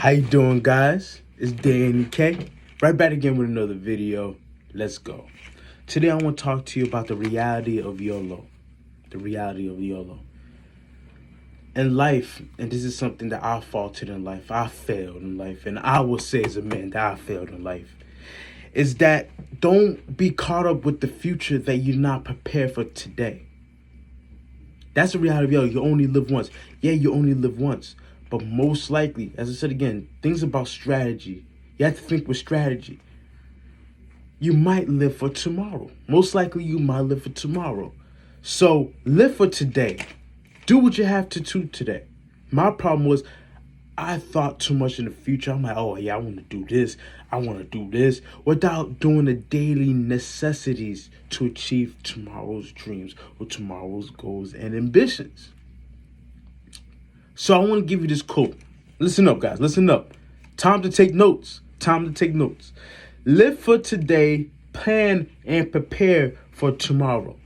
How you doing, guys? It's Danny K. Right back again with another video. Let's go. Today I want to talk to you about the reality of YOLO. The reality of YOLO. In life, and this is something that I faltered in life, I failed in life, and I will say as a man that I failed in life, is that don't be caught up with the future that you're not prepared for today. That's the reality of YOLO. You only live once. Yeah, you only live once. But most likely, as I said again, things about strategy. You have to think with strategy. You might live for tomorrow. Most likely, you might live for tomorrow. So live for today. Do what you have to do today. My problem was I thought too much in the future. I'm like, oh, yeah, I want to do this. I want to do this. Without doing the daily necessities to achieve tomorrow's dreams or tomorrow's goals and ambitions. So I want to give you this quote. Listen up, guys. Listen up. Time to take notes. Time to take notes. Live for today, plan and prepare for tomorrow.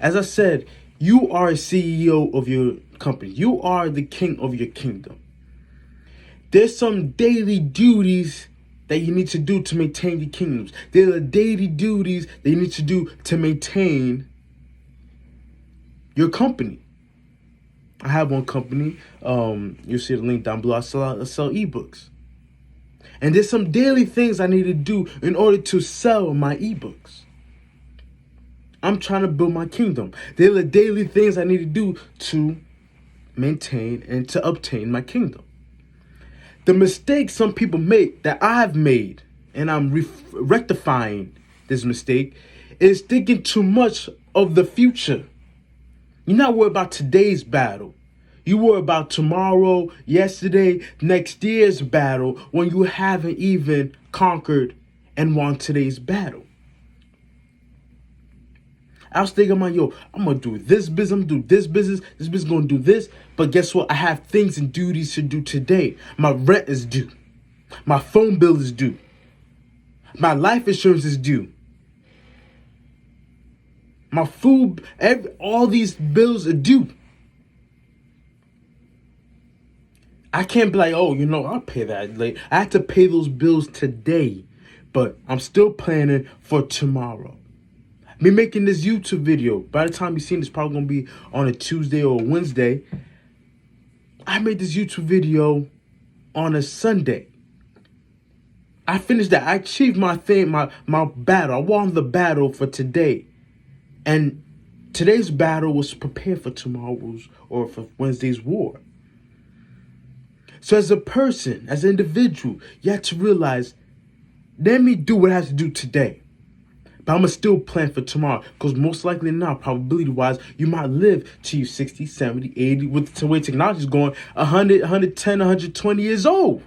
As I said, you are a CEO of your company. You are the king of your kingdom. There's some daily duties that you need to do to maintain your kingdoms. There are daily duties that you need to do to maintain your company. I have one company. You'll see the link down below. I sell ebooks. And there's some daily things I need to do in order to sell my ebooks. I'm trying to build my kingdom. There are daily things I need to do to maintain and to obtain my kingdom. The mistake some people make that I've made, and I'm rectifying this mistake, is thinking too much of the future. You're not worried about today's battle. You worry about tomorrow, yesterday, next year's battle when you haven't even conquered and won today's battle. I was thinking, I'm going to do this business, I'm going to do this business is going to do this. But guess what? I have things and duties to do today. My rent is due. My phone bill is due. My life insurance is due. My food, all these bills are due. I can't be like, I'll pay that later. I have to pay those bills today, but I'm still planning for tomorrow. Me making this YouTube video, by the time you've seen this, probably going to be on a Tuesday or a Wednesday. I made this YouTube video on a Sunday. I finished that. I achieved my thing, my battle. I won the battle for today. And today's battle was to prepare for tomorrow's or for Wednesday's war. So as a person, as an individual, you have to realize, let me do what I have to do today. But I'm going to still plan for tomorrow. Because most likely not, probability-wise, you might live to you 60, 70, 80, with the way technology is going, 100, 110, 120 years old.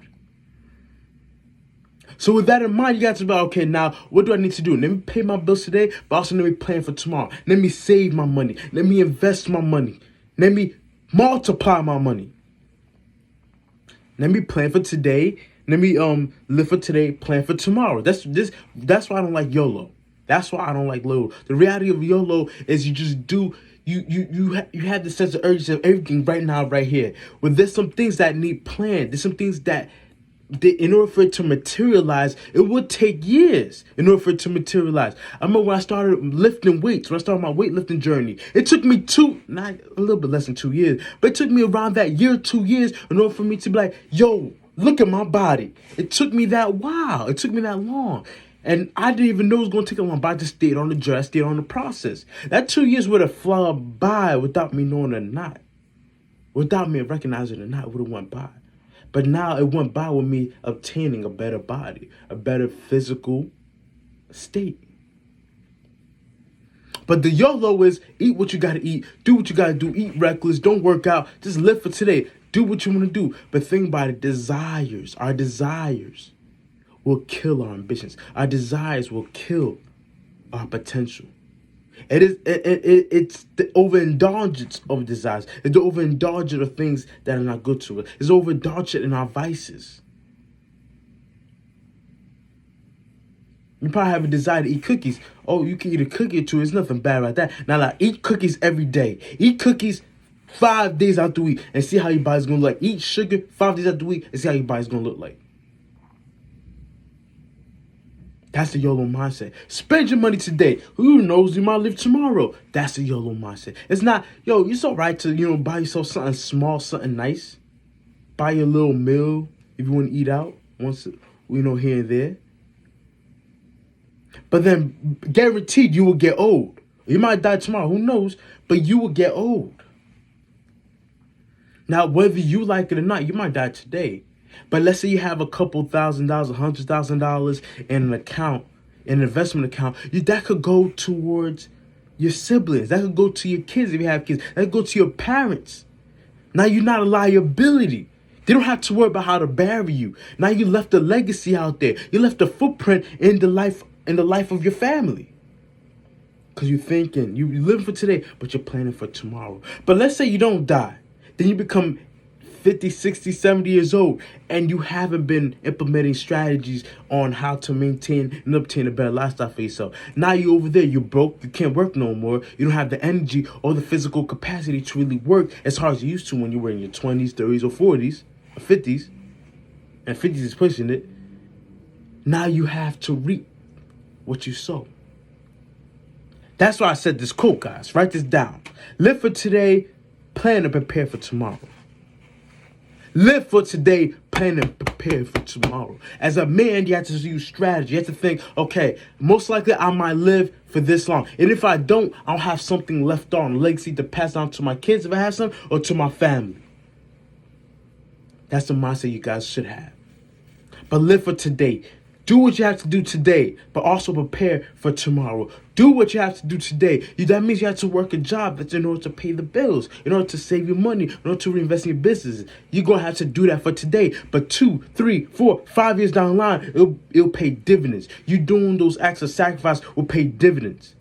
So with that in mind, you got to be like, okay, now what do I need to do? Let me pay my bills today, but also let me plan for tomorrow. Let me save my money. Let me invest my money. Let me multiply my money. Let me plan for today. Let me live for today, plan for tomorrow. That's why I don't like YOLO. That's why I don't like YOLO. The reality of YOLO is you just do. You have the sense of urgency of everything right now, right here. But there's some things that need planned. There's some things that in order for it to materialize, it would take years in order for it to materialize. I remember when I started lifting weights, when I started my weightlifting journey, it took me not a little bit less than 2 years, but it took me around that year, 2 years in order for me to be like, yo, look at my body. It took me that while. It took me that long. And I didn't even know it was going to take a long, but I just stayed on the journey. I stayed on the process. That 2 years would have flown by without me knowing it or not. Without me recognizing it or not, it would have went by. But now it went by with me obtaining a better body, a better physical state. But the YOLO is eat what you got to eat, do what you got to do, eat reckless, don't work out, just live for today, do what you want to do. But think about it, our desires will kill our ambitions. Our desires will kill our potential. It's the overindulgence of desires. It's the overindulgence of things that are not good to us. It's overindulgence in our vices. You probably have a desire to eat cookies. Oh, you can eat a cookie or two. There's nothing bad about that. Now, eat cookies every day. Eat cookies 5 days out the week and see how your body's gonna look like. Eat sugar 5 days out the week and see how your body's gonna look like. That's the YOLO mindset. Spend your money today. Who knows, you might live tomorrow. That's the YOLO mindset. It's not, it's all right to, buy yourself something small, something nice. Buy your little meal if you want to eat out once, here and there. But then guaranteed you will get old. You might die tomorrow, who knows? But you will get old. Now, whether you like it or not, you might die today. But let's say you have a couple $1,000, $100,000 in an account, in an investment account. That could go towards your siblings. That could go to your kids if you have kids. That could go to your parents. Now you're not a liability. They don't have to worry about how to bury you. Now you left a legacy out there. You left a footprint in the life of your family. Because you're thinking, you're living for today, but you're planning for tomorrow. But let's say you don't die. Then you become 50, 60, 70 years old, and you haven't been implementing strategies on how to maintain and obtain a better lifestyle for yourself. Now you're over there, you're broke, you can't work no more, you don't have the energy or the physical capacity to really work as hard as you used to when you were in your 20s, 30s, or 40s, or 50s, and 50s is pushing it. Now you have to reap what you sow. That's why I said this quote, guys. Write this down. Live for today, plan to prepare for tomorrow. Live for today, plan and prepare for tomorrow. As a man, you have to use strategy. You have to think, okay, most likely I might live for this long. And if I don't, I'll have something left on, a legacy to pass on to my kids if I have some, or to my family. That's the mindset you guys should have. But live for today. Do what you have to do today, but also prepare for tomorrow. Do what you have to do today. That means you have to work a job that's in order to pay the bills, in order to save your money, in order to reinvest in your business. You're going to have to do that for today. But 2, 3, 4, 5 years down the line, it'll pay dividends. You doing those acts of sacrifice will pay dividends.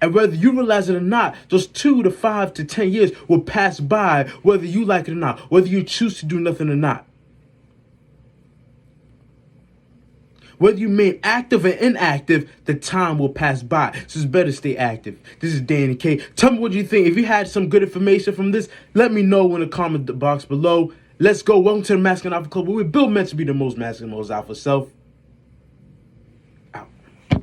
And whether you realize it or not, those 2 to 5 to 10 years will pass by, whether you like it or not, whether you choose to do nothing or not. Whether you remain active or inactive, the time will pass by. So it's better to stay active. This is Danny K. Tell me what you think. If you had some good information from this, let me know in the comment box below. Let's go. Welcome to the Masculine Alpha Club, where we build men to be the most masculine, most alpha self.